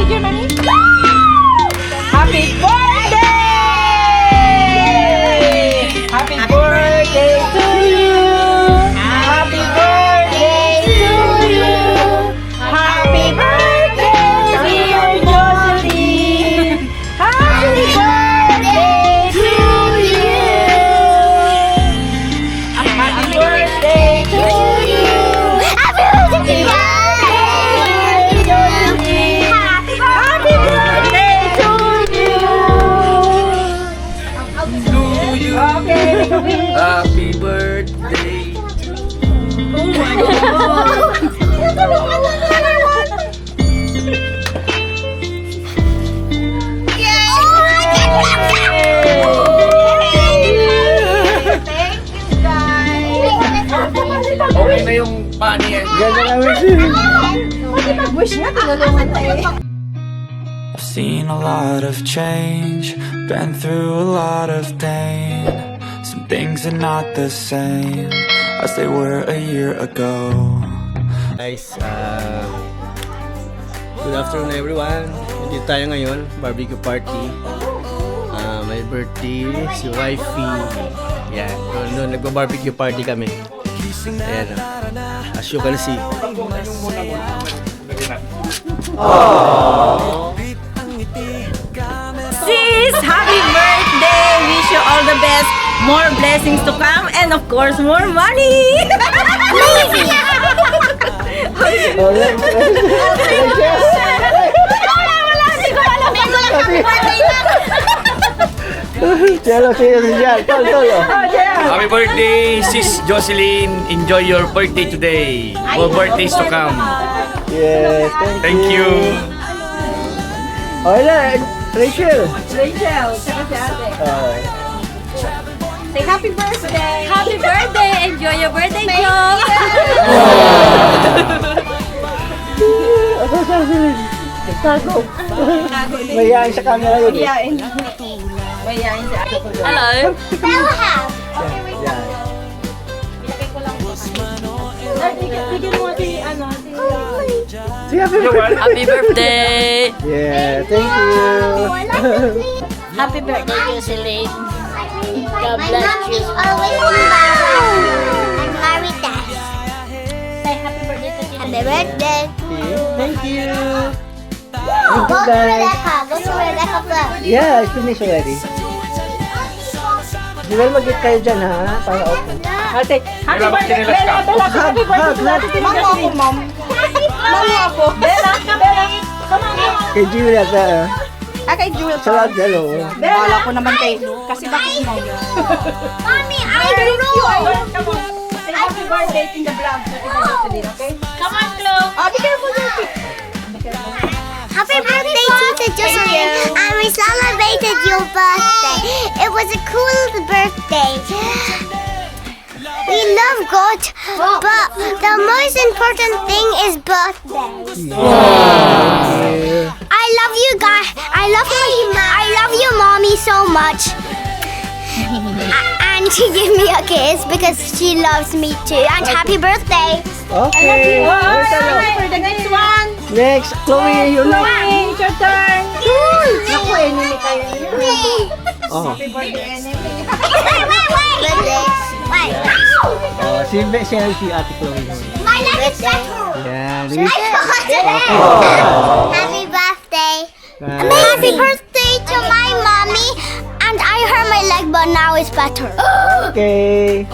picture na ni. Happy birthday! Happy birthday to you! Happy birthday to you! Happy birthday, dear Jocelyn! Happy birthday to you! Happy birthday to you! Happy birthday, Jocelyn! Happy birthday to you! Okay, make a wish. Happy birthday. Oh my God! Okay na yung pani yan. Wish nga, tinulungan tayo. I've seen a lot of change, been through a lot of pain. Some things are not the same as they were a year ago. Guys, good afternoon everyone. Dito tayo ngayon, barbecue party. My birthday, si wifey. Yan, doon nagba-barbecue party kami. Ayan, as you can see. Sis, happy birthday! Wish you all the best. More blessings to come and of course, more money! Happy birthday, Sis Jocelyn. Enjoy your birthday today. More birthdays to come. Yes, Thank you. Hola, Rachel. Rachel, tsaka si ate. Say happy birthday! Happy birthday! Enjoy your birthday, Joe! Mayayain sa camera yun. Mayayain. Mayayain si ate ko doon. Hello! Yan. Bigyan mo si ano, Say happy birthday. Happy birthday! Yeah, thank you. Happy birthday, Jocelyn! God bless you! Always and Maritas. Say happy birthday to Happy birthday. Thank you. Go to Rebecca. Go to Rebecca first. Yeah, I finished already. Joel, mag-get kayo dyan ha, para open. ate. Happy birthday! Bella, Bella, happy birthday! Mama ako, mom. Mama ako. Bella, Bella. Come on. Kay Julia sa Kay Jewel. sa log dalo. Bella ko naman kay kasi bakit mo? Mommy, I Thank don't you. know. Come on. Say happy birthday in the vlog. Okay? Come on, Chloe! Oh, be careful, Jeffy. Happy birthday, Tita Jocelyn. And we celebrated your birthday. It was a cool birthday. We love God, but the most important thing is birthday. I love you guys. I love you, mommy, so much. And she gave me a kiss because she loves me too. And happy birthday. Okay. Where's the log? For the next one. Next, Chloe, you know. Chloe, it's your turn. Naku, enemy kayo. Oh. Happy birthday, enemy. Wait. Si Ate Chloe. My leg is better. Yan. Happy birthday. Happy birthday to my mommy. And I hurt my leg, but now it's better. Okay.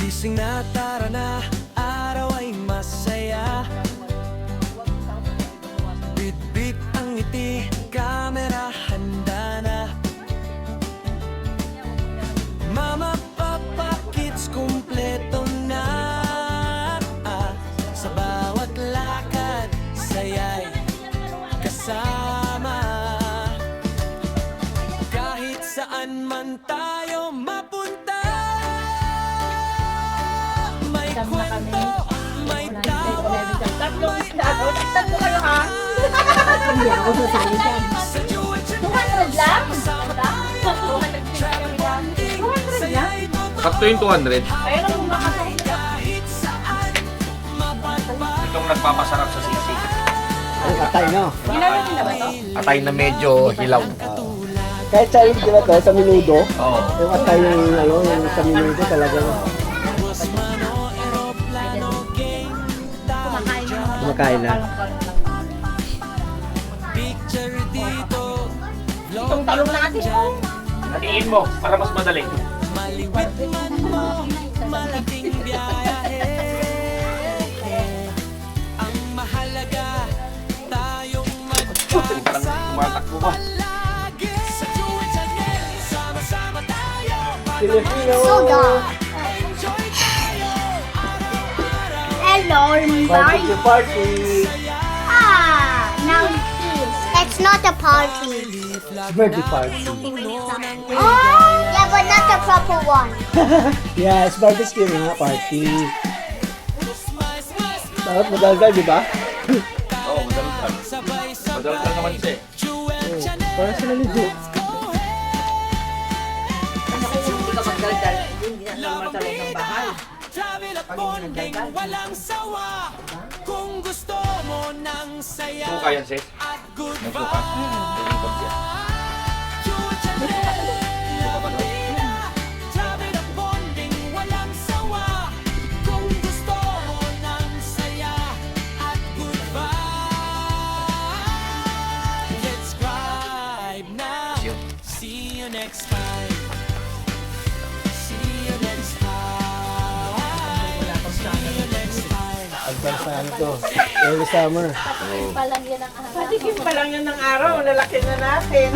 Gising na, tara na, araw ay masaya. Bit-bit ang ngiti, camera handa na. Mama, papa, kids, kumpleto na. Sa bawat lakad, sayay kasama. Kahit saan man tayo mapunta, may kwento, may tawa. Tatlo kayo ha? Hindi ako sasali dyan. Sa 200 lang? 200 lang? Sakto yung 200. Ayun ang makakasaya. nagpapasarap sa sisig. Ang atay, no? Atay na medyo hilaw. Kahit sa di ba to, sa minudo, Oo. yung atay yung, yung sa minudo talaga. Kumakain na. Itong talong natin. Hatiin mo para mas madali. Parang tumatakbo ba? Filipino! Soda. Hello, Barbecue party! Ah, now it's not a party. Birthday party. Oh, yeah, but not the proper one. Yes, barbecue nga party. Dapat madalgal, di ba? Oo, madalgal. Madalgal naman siya eh. Para sila ni Joe. Hindi ka magdaldal. Hindi na normal sa loob ng bahay. Pag hindi nagdaldal. Suka yan, sis. May suka. May ikot yan. Suka ba doon? Advance na ano to. Early summer. Palang yan ang Patikim pa lang yun ng araw. Lalaki na natin.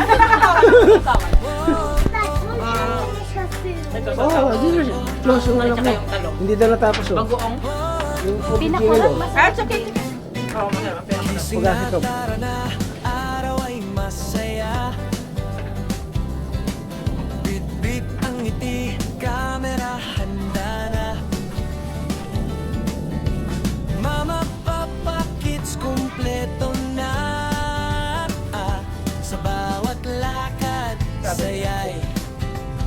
Oh, hindi na siya. Close yung anak mo. Hindi daw natapos oh. Bagoong. Yung pinakulat. Ah, it's okay. Oo, masarap. Pugas ito. Bit-bit ang ngiti, camera handa na. Mama, papa, kids, kumpleto na. Sa bawat lakad, sayay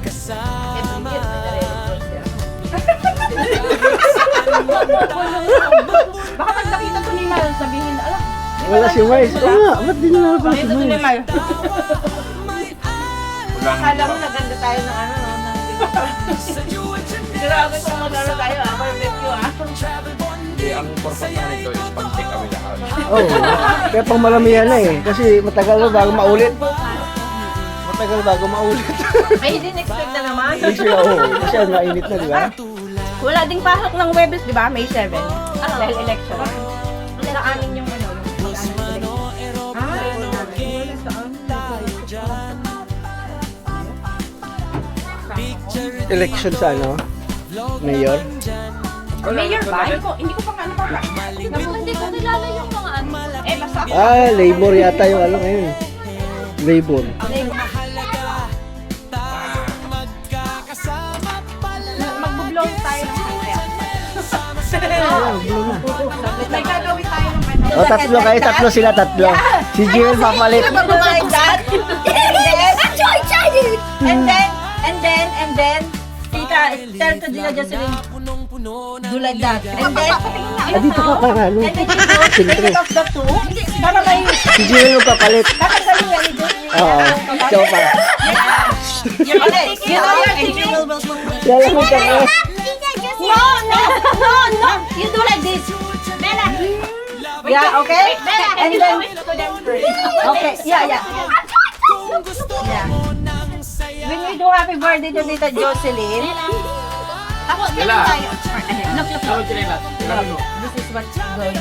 kasama. Baka pag nakita ko ni Mal, sabihin, ala, Wala si Wise. Oo nga, ba't di nila pa si nakita ko ni Wise? Mal. Walang Akala mo naganda tayo ng ano, no? Grabe kung mag-ano tayo, barbecue, Hindi, ang purpose naman ito is pag-take away lahat. Oo. Kaya pang maramihan na eh. Kasi matagal na bago maulit. Matagal bago maulit. Ay, hindi expect na naman. Kasi oo. Kasi mainit na, di ba? Wala ding pasok ng Webes, di ba? May 7. Dahil election. Sa amin yung ano, Election sa ano? Mayor? Mayor ba? Hindi ko pa nga pa. Hindi ko nilala yung mga ano. Eh, basta ako. Ah, labor yata yung ano ngayon. Labor. Mag-blow tayo ng kaya. Ah, blue na. May gagawin tayo ng ano. O, tatlo kayo. Tatlo sila, tatlo. Si Jill papalit. Like that. And then, Tita, tell to Dila Jocelyn, do like that. And then, Ah, dito ka pa nga, no? and then you do split of the two, para may, Si Jill yung papalit. bakit kayo nga i-do? Oo. Ikaw pa. You know your team will put Kaya lang may kami. No. You do like this. Yeah, okay? And then, okay, yeah. When we do happy birthday to Tita Jocelyn, tapos Wala. meron tayo. Tawag sila lahat. Tawag mo. This is what's going.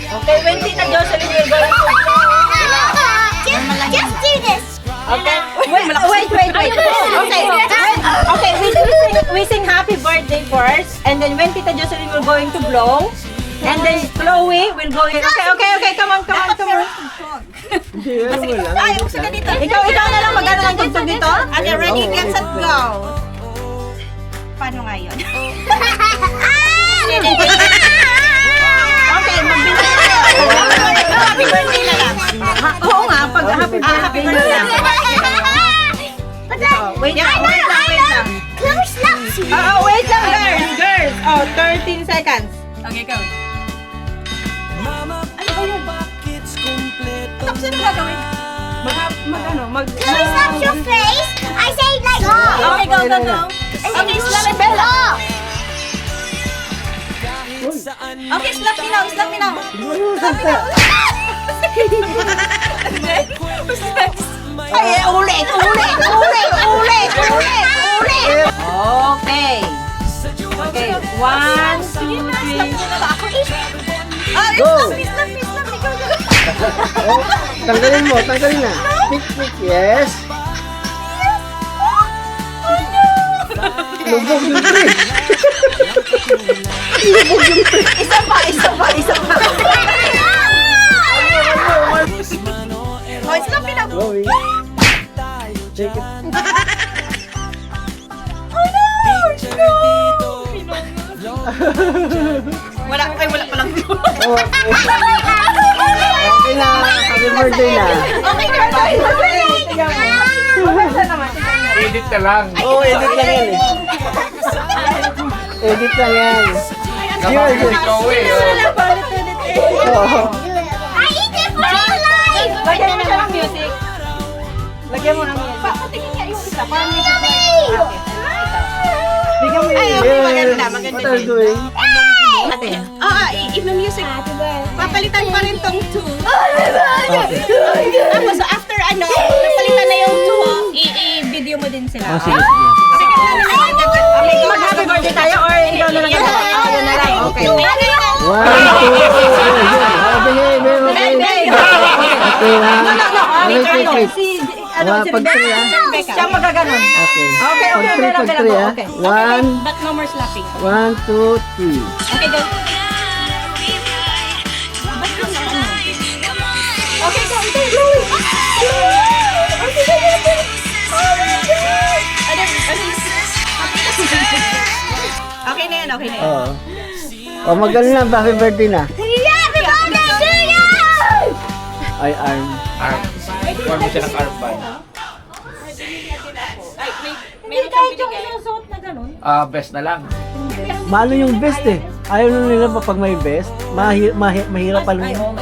Okay, when Tita Jocelyn will go. Just do this. Okay. Wait. Okay, we sing happy birthday first, and then when Tita Jocelyn will going to blow, and then Chloe will go in. Okay, come on. Hindi, ano mo lang. Ay, uso ka dito. Ikaw na lang mag-ano ng tugtog dito. Okay, ready, get set, go. Paano nga yun? Okay, magbigay tayo. Happy birthday na lang. Oo nga, pag happy birthday na lang. Wait lang. Close lang. Wait lang, girls. Girls. Oh, 13 seconds. Okay, go. Mama, bakits kumpleto Tapos ano gagawin? Mag Can we slap your face? I say like Okay, go, go, go. Okay, slap it, Bella. kahit saan Okay, slap me now, slap me now. Ay, ulit. Okay. Okay, 1, 2, 3. Go! Oh, tanggalin mo, tanggalin na. Pick, yes. Lubog yung tree. Isa pa. Oh, slap me now. Going. Take it. Wala palang. Oh, okay na. Happy birthday na. Okay, girls. Edit ka lang. Oh, edit lang yan eh. Edit lang yan. Kapag ikaw eh. Oh. I eat it for your life. Lagyan mo siya ng music. Lagyan mo ng music. Patingin niya yung isa. Parang music na yun. Bigyan mo yung maganda. What are you doing? Ate. I-music. Papalitan pa rin tong 2. Tapos after napalitan na yung 2, i-video mo din sila. Oh, sige, sige. Mag-happy birthday tayo or ikaw na lang? Yun na lang. Okay. 1, 2, 3. Okay na. Wait. Si, Pag 3 ah. siya magaganon. Okay. Okay. Pag 3 ah. Okay. 1, But no more slapping. 1, 2, 3. Okay, go. Okay, go. Ito yung Chloe. Okay na yan, okay na yan. Oo. Oh, magaling na. Happy birthday na. Happy birthday to you. Ay, arm. Arm. Form mo siya ng arm band. Hindi kahit yung sinusuot na ganun. Best na lang. Maano yung best eh. Ayaw na nila pag may best. Mahirap pa lang. Oo.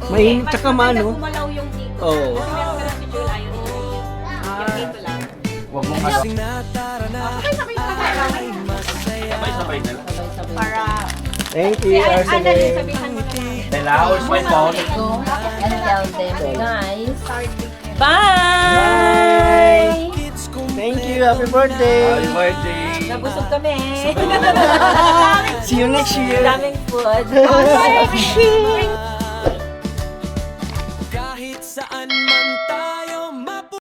Mainit tsaka maano. Kumalaw yung dito. Oo. Pero si July yung dito. Yung dito lang. Huwag mong ano. Sabay-sabay na lang. Para... Thank you, Arsenal. sabihan mo na. Dahil hours my phone. And tell them, guys. Bye! Thank you. Happy birthday. Happy birthday. Nabusog kami. See you next year. Daming food. kahit saan man